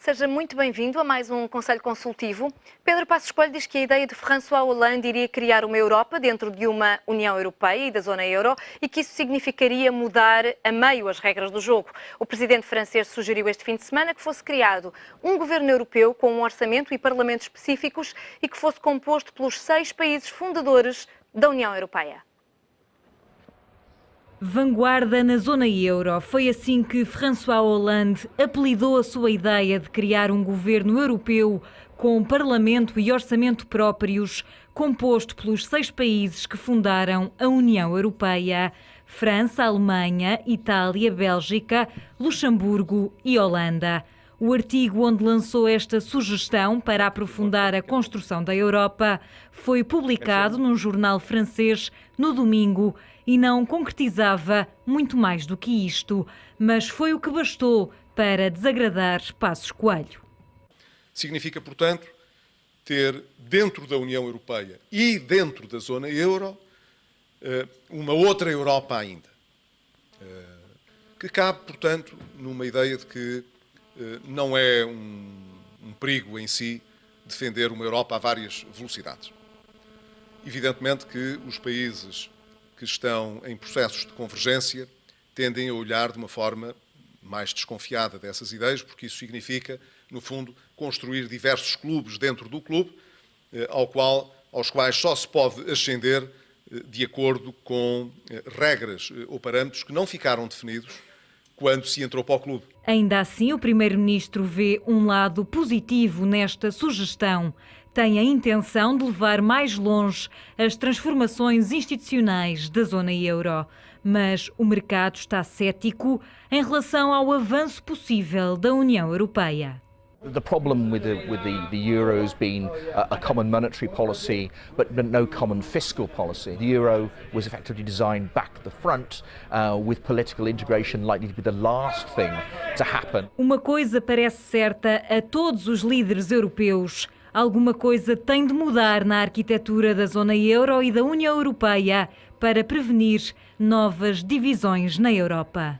Seja muito bem-vindo a mais um Conselho Consultivo. Pedro Passos Coelho diz que a ideia de François Hollande iria criar uma Europa dentro de uma União Europeia e da zona euro e que isso significaria mudar a meio as regras do jogo. O presidente francês sugeriu este fim de semana que fosse criado um governo europeu com um orçamento e parlamento específicos e que fosse composto pelos 6 países fundadores da União Europeia. Vanguarda na zona euro. Foi assim que François Hollande apelidou a sua ideia de criar um governo europeu com parlamento e orçamento próprios, composto pelos 6 países que fundaram a União Europeia: França, Alemanha, Itália, Bélgica, Luxemburgo e Holanda. O artigo onde lançou esta sugestão para aprofundar a construção da Europa foi publicado num jornal francês no domingo e não concretizava muito mais do que isto, mas foi o que bastou para desagradar Passos Coelho. Significa, portanto, ter dentro da União Europeia e dentro da zona euro uma outra Europa ainda, que cabe, portanto, numa ideia de que não é um perigo em si defender uma Europa a várias velocidades. Evidentemente que os países que estão em processos de convergência tendem a olhar de uma forma mais desconfiada dessas ideias, porque isso significa, no fundo, construir diversos clubes dentro do clube, aos quais só se pode ascender de acordo com regras ou parâmetros que não ficaram definidos quando se entrou para o clube. Ainda assim, o primeiro-ministro vê um lado positivo nesta sugestão. Tem a intenção de levar mais longe as transformações institucionais da zona euro. Mas o mercado está cético em relação ao avanço possível da União Europeia. The problem with the euros being a common monetary policy, but no common fiscal policy. The euro was effectively designed back to the front, with political integration likely to be the last thing to happen. Uma coisa parece certa a todos os líderes europeus. Alguma coisa tem de mudar na arquitetura da zona euro e da União Europeia para prevenir novas divisões na Europa.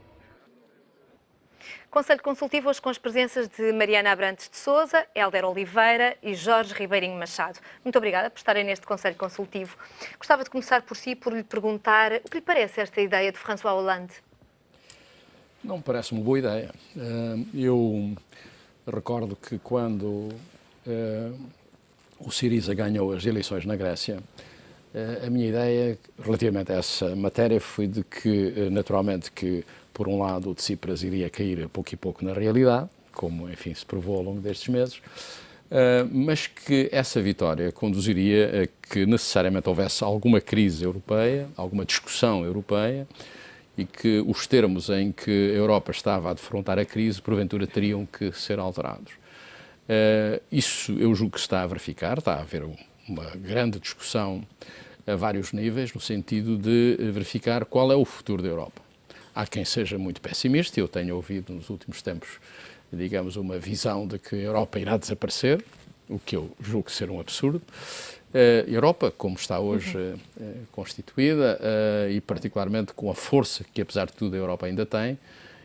Conselho Consultivo hoje com as presenças de Mariana Abrantes de Sousa, Hélder Oliveira e Jorge Ribeirinho Machado. Muito obrigada por estarem neste Conselho Consultivo. Gostava de começar por si, por lhe perguntar o que lhe parece esta ideia de François Hollande? Não me parece uma boa ideia. Eu recordo que quando o Syriza ganhou as eleições na Grécia, a minha ideia relativamente a essa matéria foi de que, naturalmente, que por um lado o Tsipras iria cair a pouco e pouco na realidade, como, enfim, se provou ao longo destes meses, mas que essa vitória conduziria a que necessariamente houvesse alguma crise europeia, alguma discussão europeia, e que os termos em que a Europa estava a defrontar a crise, porventura, teriam que ser alterados. Isso eu julgo que está a verificar, está a haver uma grande discussão a vários níveis, no sentido de verificar qual é o futuro da Europa. Há quem seja muito pessimista, eu tenho ouvido nos últimos tempos, digamos, uma visão de que a Europa irá desaparecer, o que eu julgo ser um absurdo. A Europa, como está hoje constituída, e particularmente com a força que, apesar de tudo, a Europa ainda tem,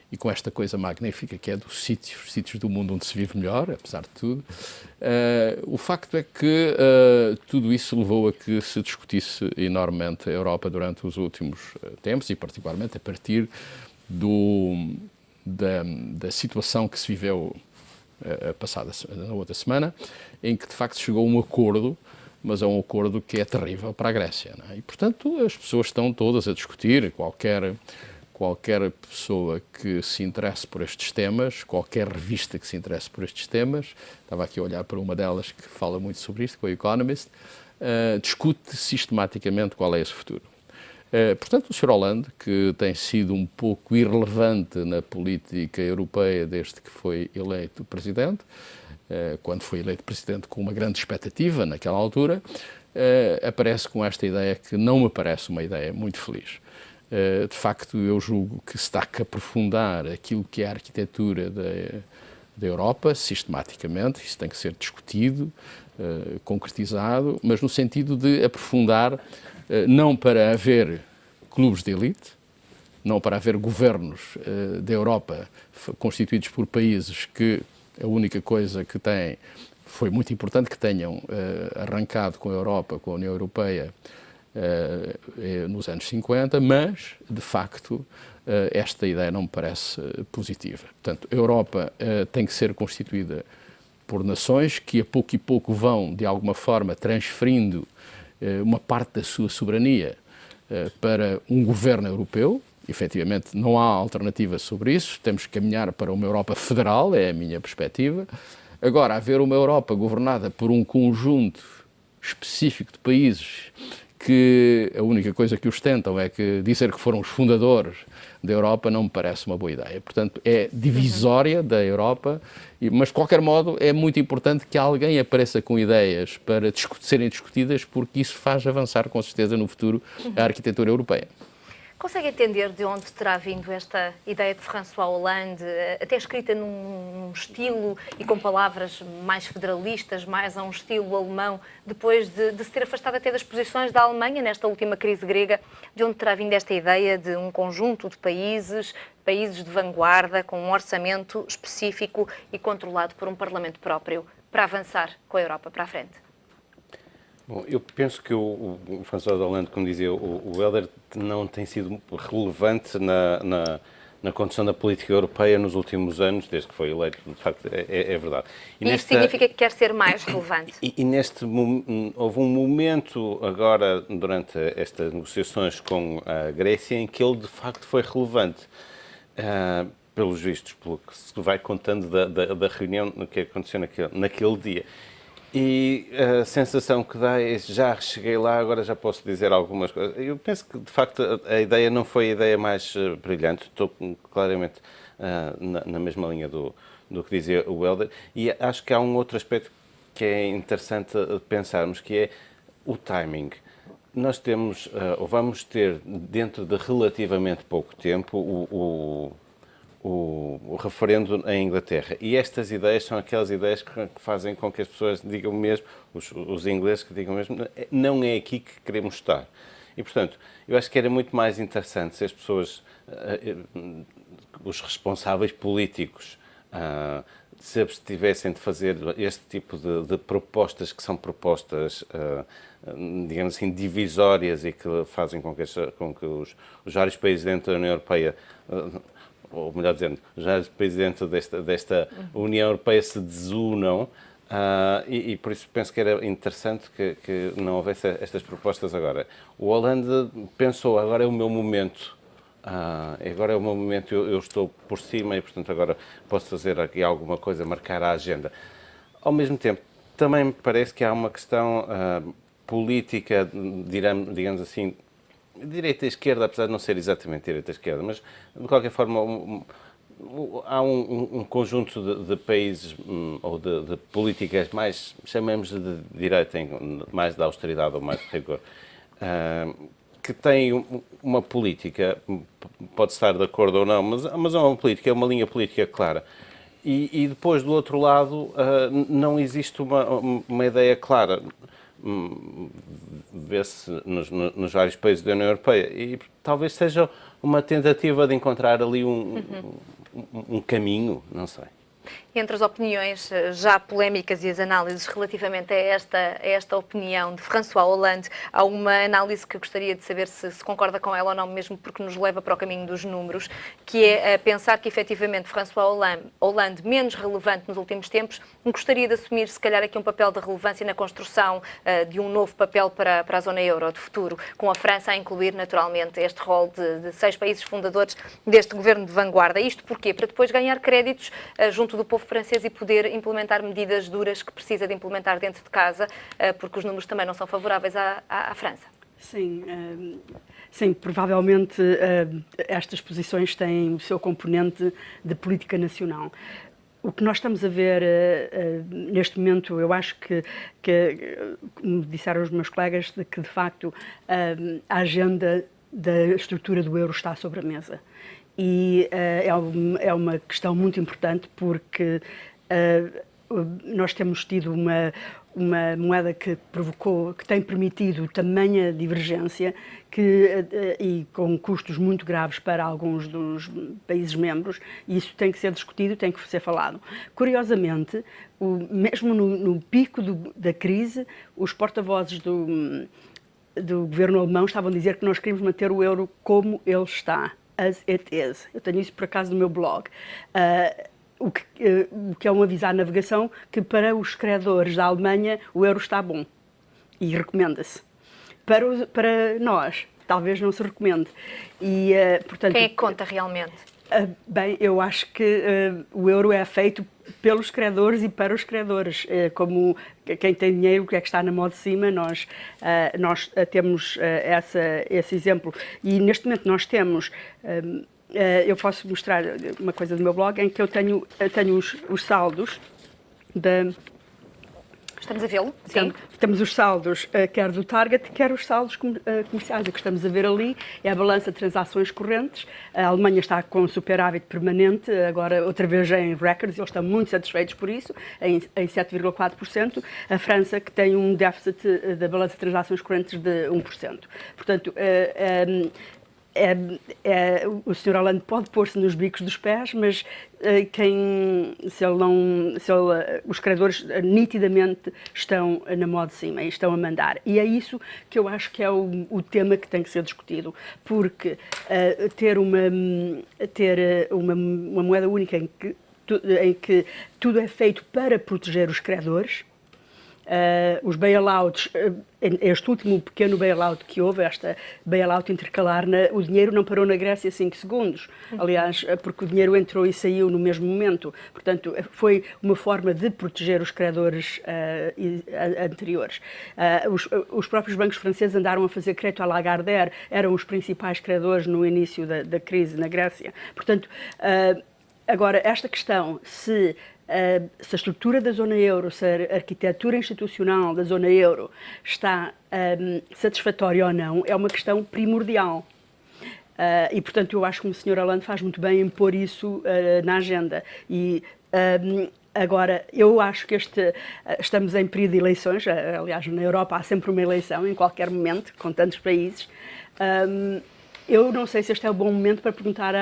e com esta coisa magnífica que é dos sítios do mundo onde se vive melhor, apesar de tudo, o facto é que tudo isso levou a que se discutisse enormemente a Europa durante os últimos tempos, e particularmente a partir da situação que se viveu na outra semana, em que de facto chegou a um acordo, mas é um acordo que é terrível para a Grécia, não é? E, portanto, as pessoas estão todas a discutir, qualquer pessoa que se interesse por estes temas, qualquer revista que se interesse por estes temas, estava aqui a olhar para uma delas que fala muito sobre isto, com o Economist, discute sistematicamente qual é esse futuro. Portanto, o Sr. Hollande, que tem sido um pouco irrelevante na política europeia desde que foi eleito presidente, quando foi eleito presidente com uma grande expectativa naquela altura, aparece com esta ideia que não me parece uma ideia muito feliz. De facto, eu julgo que se está a aprofundar aquilo que é a arquitetura da Europa, sistematicamente, isso tem que ser discutido, concretizado, mas no sentido de aprofundar, não para haver clubes de elite, não para haver governos da Europa constituídos por países que A única coisa que tem, foi muito importante que tenham arrancado com a Europa, com a União Europeia, nos anos 50, mas, de facto, esta ideia não me parece positiva. Portanto, a Europa tem que ser constituída por nações que a pouco e pouco vão, de alguma forma, transferindo uma parte da sua soberania para um governo europeu. Efetivamente, não há alternativa sobre isso. Temos que caminhar para uma Europa federal, é a minha perspectiva. Agora, haver uma Europa governada por um conjunto específico de países que a única coisa que ostentam é que dizer que foram os fundadores da Europa não me parece uma boa ideia. Portanto, é divisória da Europa, mas de qualquer modo é muito importante que alguém apareça com ideias para serem discutidas, porque isso faz avançar com certeza no futuro a arquitetura europeia. Consegue entender de onde terá vindo esta ideia de François Hollande, até escrita num estilo e com palavras mais federalistas, mais a um estilo alemão, depois de se ter afastado até das posições da Alemanha nesta última crise grega? De onde terá vindo esta ideia de um conjunto de países de vanguarda, com um orçamento específico e controlado por um parlamento próprio, para avançar com a Europa para a frente? Bom, eu penso que o François Hollande, como dizia o Helder, não tem sido relevante na condução da política europeia nos últimos anos, desde que foi eleito, de facto, é verdade. E isso significa que quer ser mais relevante? Houve um momento agora, durante estas negociações com a Grécia, em que ele, de facto, foi relevante. Pelos vistos, pelo que se vai contando da reunião que aconteceu naquele dia. E a sensação que dá é, já cheguei lá, agora já posso dizer algumas coisas. Eu penso que, de facto, a ideia não foi a ideia mais brilhante. Estou claramente na mesma linha do que dizia o Helder. E acho que há um outro aspecto que é interessante pensarmos, que é o timing. Nós temos, ou vamos ter, dentro de relativamente pouco tempo, o referendo em Inglaterra. E estas ideias são aquelas ideias que fazem com que as pessoas digam mesmo, os ingleses que digam mesmo, não é aqui que queremos estar. E, portanto, eu acho que era muito mais interessante se as pessoas, os responsáveis políticos, se abstivessem de fazer este tipo de propostas que são propostas, digamos assim, divisórias e que fazem com que os vários países dentro da União Europeia, ou melhor dizendo, os vários países dentro desta União Europeia se desunam, e por isso penso que era interessante que não houvesse estas propostas agora. O Hollande pensou, agora é o meu momento, agora é o meu momento, eu estou por cima e, portanto, agora posso fazer aqui alguma coisa, marcar a agenda. Ao mesmo tempo, também me parece que há uma questão política, digamos assim, direita e esquerda, apesar de não ser exatamente direita e esquerda, mas, de qualquer forma, há um conjunto de países ou de políticas mais, chamemos de direita, mais de austeridade ou mais de rigor, que têm uma política, pode estar de acordo ou não, mas é uma política, é uma linha política clara. E depois, do outro lado, não existe uma ideia clara. Vê-se nos vários países da União Europeia, e talvez seja uma tentativa de encontrar ali um caminho, não sei. Entre as opiniões já polémicas e as análises relativamente a esta opinião de François Hollande, há uma análise que eu gostaria de saber se concorda com ela ou não, mesmo porque nos leva para o caminho dos números, que é pensar que efetivamente François Hollande, menos relevante nos últimos tempos, gostaria de assumir se calhar aqui um papel de relevância na construção de um novo papel para a zona euro de futuro, com a França a incluir naturalmente este rol de 6 países fundadores deste governo de vanguarda. Isto porquê? Para depois ganhar créditos junto do povo francês e poder implementar medidas duras que precisa de implementar dentro de casa, porque os números também não são favoráveis à França. Sim, provavelmente estas posições têm o seu componente de política nacional. O que nós estamos a ver neste momento, eu acho que, como disseram os meus colegas, que de facto a agenda da estrutura do euro está sobre a mesa. E é uma questão muito importante porque nós temos tido uma moeda que tem permitido tamanha divergência e com custos muito graves para alguns dos países membros, e isso tem que ser discutido, tem que ser falado. Curiosamente, mesmo no pico da crise, os porta-vozes do governo alemão estavam a dizer que nós queríamos manter o euro como ele está, as it is. Eu tenho isso por acaso no meu blog. O que é um aviso à navegação que para os credores da Alemanha o euro está bom e recomenda-se. Para nós, talvez não se recomende. E, portanto, quem é que conta realmente? Bem, eu acho que o euro é feito pelos credores e para os credores. Como quem tem dinheiro, o que é que está na mão de cima, nós temos esse exemplo. E neste momento nós temos... eu posso mostrar uma coisa do meu blog em que eu tenho os saldos da... Estamos a vê-lo? Sim. Temos os saldos, quer do Target, quer os saldos comerciais. O que estamos a ver ali é a balança de transações correntes. A Alemanha está com um superávit permanente, agora outra vez em records, eles estão muito satisfeitos por isso, em 7,4%. A França, que tem um déficit da balança de transações correntes de 1%. Portanto, o Sr. Hollande pode pôr-se nos bicos dos pés, mas os credores nitidamente estão na mão de cima e estão a mandar. E é isso que eu acho que é o tema que tem que ser discutido, porque ter uma moeda única em que tudo é feito para proteger os credores. Os bailouts, este último pequeno bailout que houve, esta bailout intercalar, o dinheiro não parou na Grécia 5 segundos, aliás, porque o dinheiro entrou e saiu no mesmo momento. Portanto, foi uma forma de proteger os credores anteriores. Os próprios bancos franceses andaram a fazer crédito à Lagardère, eram os principais credores no início da crise na Grécia. Portanto, agora, esta questão, se a estrutura da zona euro, se a arquitetura institucional da zona euro está satisfatória ou não, é uma questão primordial. E, portanto, eu acho que o Sr. Hollande faz muito bem em pôr isso na agenda. E, agora, eu acho que estamos em período de eleições, aliás, na Europa há sempre uma eleição, em qualquer momento, com tantos países. Eu não sei se este é o bom momento para perguntar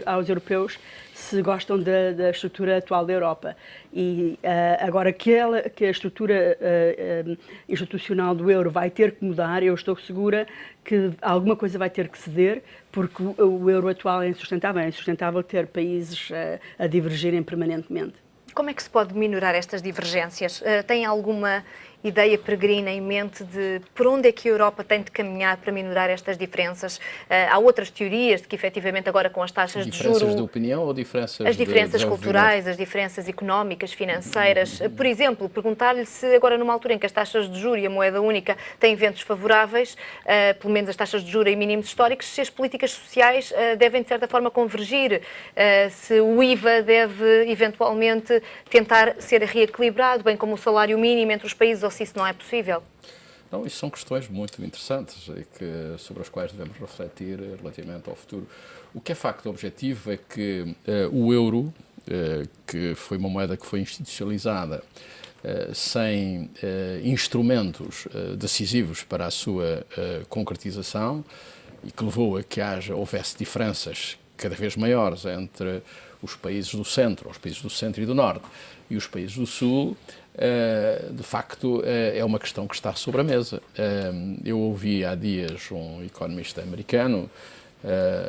aos europeus se gostam da estrutura atual da Europa. E agora que a estrutura institucional do euro vai ter que mudar, eu estou segura que alguma coisa vai ter que ceder, porque o euro atual é insustentável ter países a divergirem permanentemente. Como é que se pode minorar estas divergências? Tem alguma ideia peregrina em mente de por onde é que a Europa tem de caminhar para minorar estas diferenças? Há outras teorias de que, efetivamente, agora com as taxas de juros... Diferenças de opinião ou diferenças as diferenças culturais, as diferenças económicas, financeiras. Por exemplo, perguntar-lhe se agora, numa altura em que as taxas de juros e a moeda única têm ventos favoráveis, pelo menos as taxas de juros em mínimos históricos, se as políticas sociais devem, de certa forma, convergir, se o IVA deve, eventualmente, tentar ser reequilibrado, bem como o salário mínimo entre os países, ou se isso não é possível? Não, isso são questões muito interessantes e sobre as quais devemos refletir relativamente ao futuro. O que é facto objetivo é que o euro, que foi uma moeda que foi institucionalizada sem instrumentos decisivos para a sua concretização e que levou a que houvesse diferenças cada vez maiores entre os países do centro, os países do centro e do norte e os países do sul, de facto é uma questão que está sobre a mesa. Eu ouvi há dias um economista americano,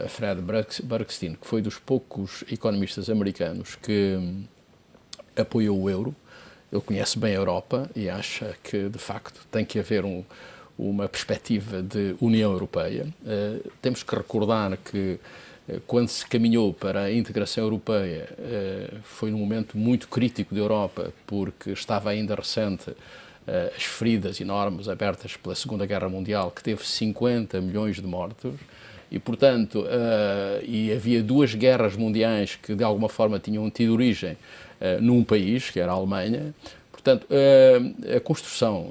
Fred Bergstein, que foi dos poucos economistas americanos que apoiou o euro. Ele conhece bem a Europa e acha que, de facto, tem que haver uma perspectiva de União Europeia. Temos que recordar que quando se caminhou para a integração europeia, foi num momento muito crítico da Europa, porque estava ainda recente as feridas enormes abertas pela Segunda Guerra Mundial, que teve 50 milhões de mortos, e, portanto, e havia duas guerras mundiais que, de alguma forma, tinham tido origem num país, que era a Alemanha. Portanto, a construção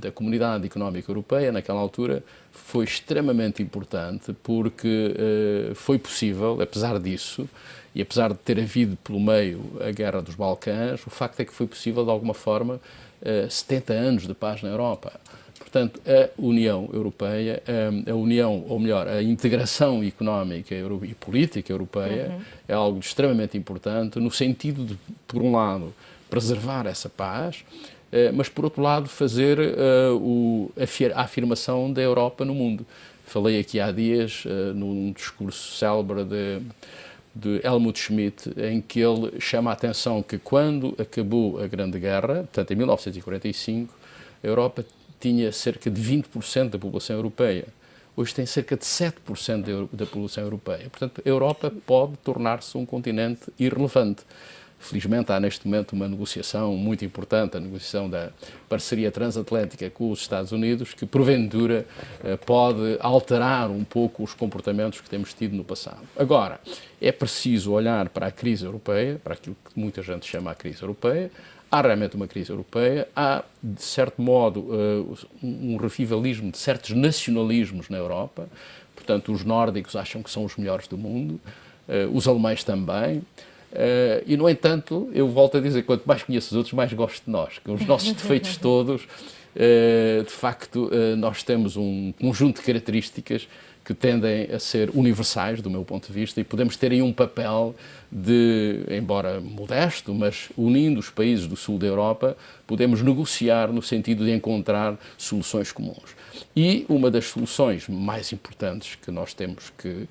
da Comunidade Económica Europeia, naquela altura, foi extremamente importante porque foi possível, apesar disso, e apesar de ter havido pelo meio a Guerra dos Balcãs, o facto é que foi possível, de alguma forma, 70 anos de paz na Europa. Portanto, a União Europeia, a integração económica e política europeia é algo extremamente importante no sentido de, por um lado, preservar essa paz, mas, por outro lado, fazer a afirmação da Europa no mundo. Falei aqui há dias, num discurso célebre de Helmut Schmidt, em que ele chama a atenção que quando acabou a Grande Guerra, portanto em 1945, a Europa tinha cerca de 20% da população europeia. Hoje tem cerca de 7% da população europeia. Portanto, a Europa pode tornar-se um continente irrelevante. Felizmente há neste momento uma negociação muito importante, a negociação da parceria transatlântica com os Estados Unidos, que porventura pode alterar um pouco os comportamentos que temos tido no passado. Agora, é preciso olhar para a crise europeia, para aquilo que muita gente chama a crise europeia. Há realmente uma crise europeia, há, de certo modo, um revivalismo de certos nacionalismos na Europa. Portanto, os nórdicos acham que são os melhores do mundo, os alemães também. E, no entanto, eu volto a dizer, quanto mais conheço os outros, mais gosto de nós. Que os nossos defeitos todos, de facto, nós temos um conjunto de características que tendem a ser universais, do meu ponto de vista, e podemos ter aí um papel de, embora modesto, mas unindo os países do sul da Europa, podemos negociar no sentido de encontrar soluções comuns. E uma das soluções mais importantes que nós temos que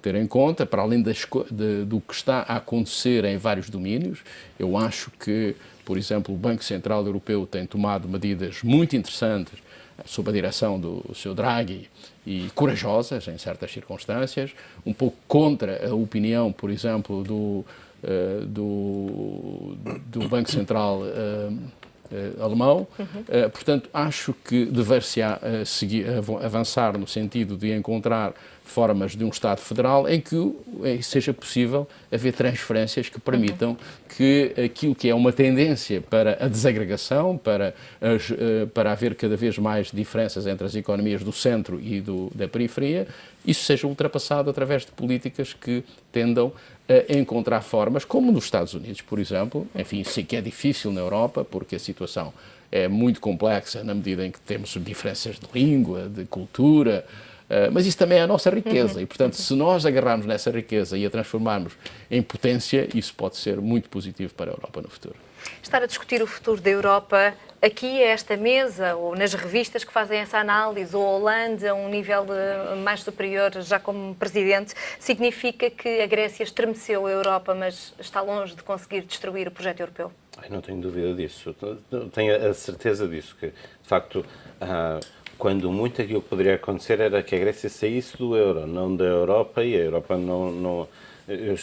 ter em conta, para além do que está a acontecer em vários domínios, eu acho que, por exemplo, o Banco Central Europeu tem tomado medidas muito interessantes sob a direção do Sr. Draghi e corajosas em certas circunstâncias, um pouco contra a opinião, por exemplo, do Banco Central alemão. Portanto, acho que dever-se avançar no sentido de encontrar formas de um Estado federal em que seja possível haver transferências que permitam que aquilo que é uma tendência para a desagregação, para haver cada vez mais diferenças entre as economias do centro e da periferia, isso seja ultrapassado através de políticas que tendam a encontrar formas, como nos Estados Unidos, por exemplo. Enfim, sei que é difícil na Europa, porque a situação é muito complexa na medida em que temos diferenças de língua, de cultura, mas isso também é a nossa riqueza e, portanto, se nós agarrarmos nessa riqueza e a transformarmos em potência, isso pode ser muito positivo para a Europa no futuro. Estar a discutir o futuro da Europa aqui, a esta mesa, ou nas revistas que fazem essa análise, ou a Holanda a um nível mais superior, já como presidente, significa que a Grécia estremeceu a Europa, mas está longe de conseguir destruir o projeto europeu? Não tenho dúvida disso. Tenho a certeza disso, que, de facto, quando muito aquilo que poderia acontecer era que a Grécia saísse do euro, não da Europa, e a Europa não eu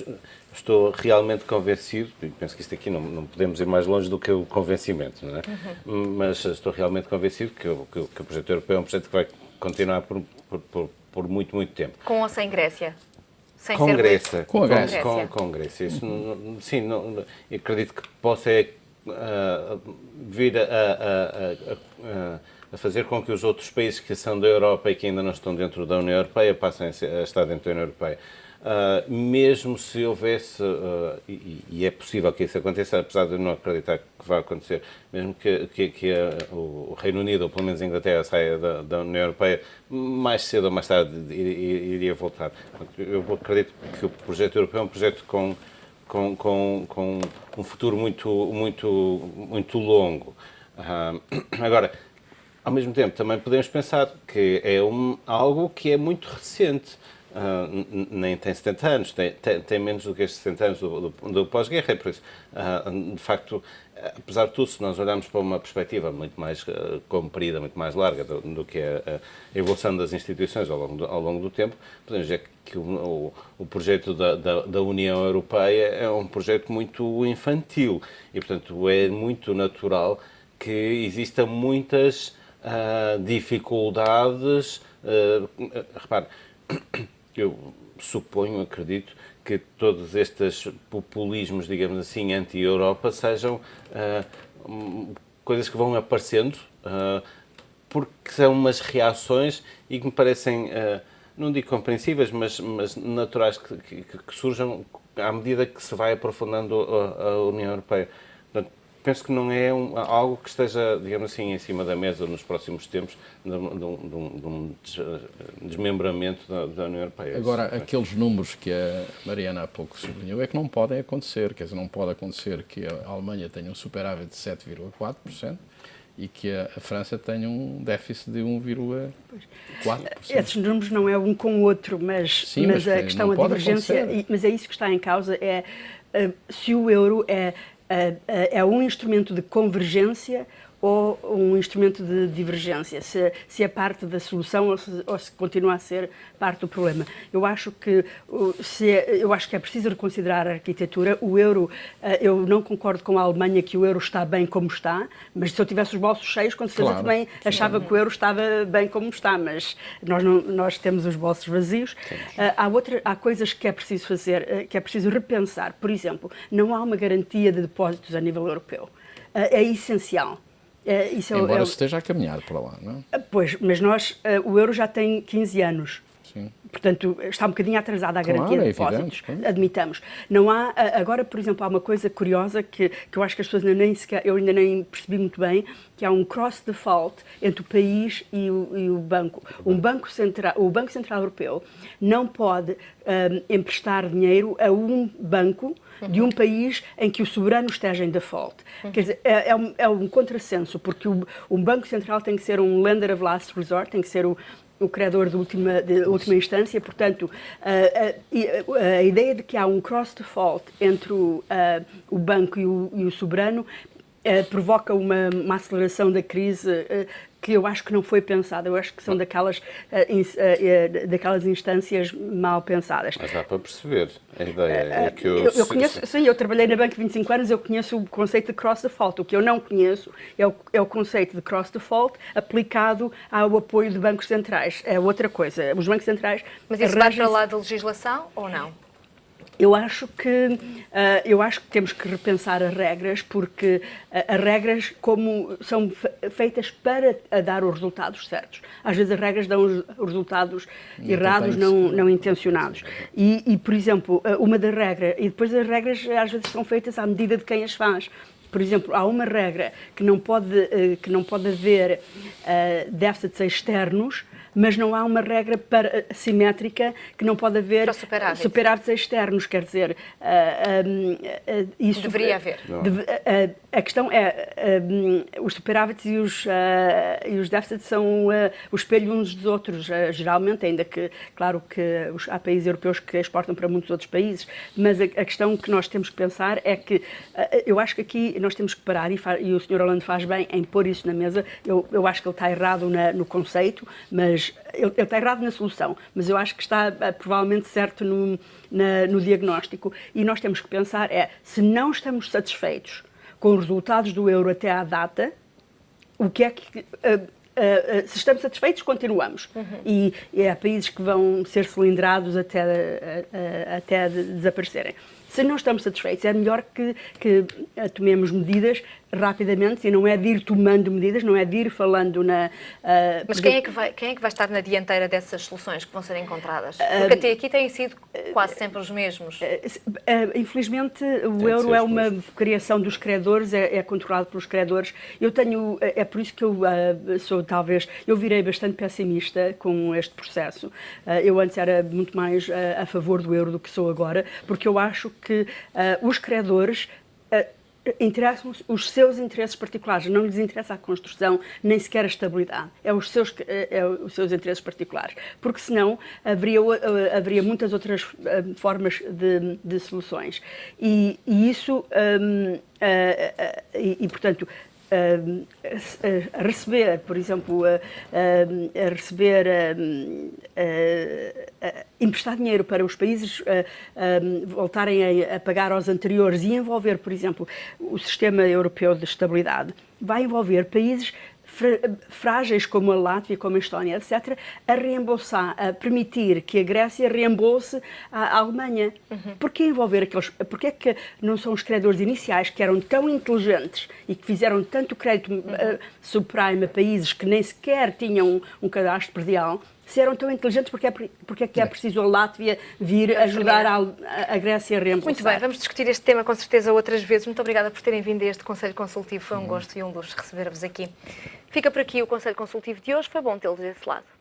estou realmente convencido, e penso que isto aqui não podemos ir mais longe do que o convencimento, não é? Mas estou realmente convencido que o projeto europeu é um projeto que vai continuar por muito, muito tempo. Com ou sem Grécia? Sem com ser Grécia. Com a Grécia. Com Grécia. Isso, sim, eu acredito que possa vir a fazer com que os outros países que são da Europa e que ainda não estão dentro da União Europeia passem a estar dentro da União Europeia. Mesmo se houvesse, e é possível que isso aconteça, apesar de eu não acreditar que vai acontecer, mesmo que o Reino Unido, ou pelo menos a Inglaterra, saia da União Europeia, mais cedo ou mais tarde iria voltar. Eu acredito que o projeto europeu é um projeto com um futuro muito longo. Agora, ao mesmo tempo, também podemos pensar que é algo que é muito recente. Nem tem 70 anos, tem menos do que estes 70 anos do pós-guerra, por isso, de facto, apesar de tudo, se nós olharmos para uma perspectiva muito mais comprida, muito mais larga do que a evolução das instituições ao longo do tempo, podemos dizer que o projeto da União Europeia é um projeto muito infantil e, portanto, é muito natural que existam muitas dificuldades. Repare, eu acredito que todos estes populismos, digamos assim, anti-Europa sejam coisas que vão aparecendo, porque são umas reações e que me parecem, não digo compreensíveis, mas naturais que surjam à medida que se vai aprofundando a União Europeia. Portanto, penso que não é algo que esteja, digamos assim, em cima da mesa nos próximos tempos de um desmembramento da União Europeia. Agora, aqueles números que a Mariana há pouco sublinhou é que não podem acontecer. Quer dizer, não pode acontecer que a Alemanha tenha um superávit de 7,4% e que a França tenha um déficit de 1,4%. Esses números não é um com o outro, mas a questão da divergência, mas é isso que está em causa, é se o euro é um instrumento de convergência ou um instrumento de divergência, se é parte da solução ou se continua a ser parte do problema. Eu acho que é preciso reconsiderar a arquitetura. O euro, eu não concordo com a Alemanha que o euro está bem como está, mas se eu tivesse os bolsos cheios, com certeza também achava que o euro estava bem como está, mas nós temos os bolsos vazios. Há coisas que é preciso fazer, que é preciso repensar. Por exemplo, não há uma garantia de depósitos a nível europeu. É essencial. Embora se esteja a caminhar para lá, não é? Pois, mas o euro já tem 15 anos. Sim. Portanto, está um bocadinho atrasada a garantia de depósitos, admitamos. Não há, agora, por exemplo, há uma coisa curiosa que eu acho que as pessoas eu ainda nem percebi muito bem, que há um cross-default entre o país e o banco. O Banco Central Europeu não pode emprestar dinheiro a um banco de um país em que o soberano esteja em default. Quer dizer, é um contrassenso, porque o Banco Central tem que ser um lender of last resort, tem que ser o credor de última instância. Portanto, a ideia de que há um cross-default entre o banco e o soberano provoca uma aceleração da crise que eu acho que não foi pensada. Eu acho que são daquelas instâncias mal pensadas. Mas dá para perceber. A ideia é que eu conheço, sim, eu trabalhei na banca 25 anos, eu conheço o conceito de cross-default. O que eu não conheço é o conceito de cross-default aplicado ao apoio de bancos centrais. É outra coisa. Os bancos centrais... Mas isso vai para lá da legislação ou não? Eu acho que temos que repensar as regras, porque as regras são feitas para dar os resultados certos. Às vezes as regras dão os resultados errados, não intencionados. E, por exemplo, uma das regras... E depois as regras às vezes são feitas à medida de quem as faz. Por exemplo, há uma regra que não pode haver déficits externos, mas não há uma regra simétrica que não pode haver superávites externos. Quer dizer, isso deveria haver. A questão é, os superávites e os déficits são o espelho uns dos outros, geralmente, ainda que, claro que há países europeus que exportam para muitos outros países, mas a questão que nós temos que pensar é que, eu acho que aqui nós temos que parar, e o Sr. Hollande faz bem em pôr isso na mesa. Eu acho que ele está errado no conceito, mas ele está errado na solução, mas eu acho que está provavelmente certo no diagnóstico. E nós temos que pensar se não estamos satisfeitos com os resultados do euro até à data, o que é que... se estamos satisfeitos, continuamos. E há países que vão ser cilindrados até desaparecerem. Se não estamos satisfeitos, é melhor que tomemos medidas rapidamente, e não é de ir tomando medidas, não é de ir falando na... Mas quem é que vai estar na dianteira dessas soluções que vão ser encontradas? Porque até aqui têm sido quase sempre os mesmos. Infelizmente, o euro é uma criação dos credores, é controlado pelos credores. É por isso que eu virei bastante pessimista com este processo. Eu antes era muito mais a favor do euro do que sou agora, porque eu acho que os credores interessam os seus interesses particulares, não lhes interessa a construção, nem sequer a estabilidade, é os seus interesses particulares, porque senão haveria muitas outras formas de soluções. E isso, portanto, receber, por exemplo, emprestar dinheiro para os países voltarem a pagar aos anteriores e envolver, por exemplo, o sistema europeu de estabilidade, vai envolver países frágeis como a Látvia, como a Estónia, etc., a reembolsar, a permitir que a Grécia reembolse a Alemanha. Porquê envolver aqueles... Porquê é que não são os credores iniciais que eram tão inteligentes e que fizeram tanto crédito subprime a países que nem sequer tinham um cadastro predial? Se eram tão inteligentes, porque é que é preciso a Látvia vir ajudar a Grécia a reembolsar? Muito bem, vamos discutir este tema com certeza outras vezes. Muito obrigada por terem vindo a este Conselho Consultivo. Foi um gosto e um luxo receber-vos aqui. Fica por aqui o Conselho Consultivo de hoje. Foi bom tê-los desse lado.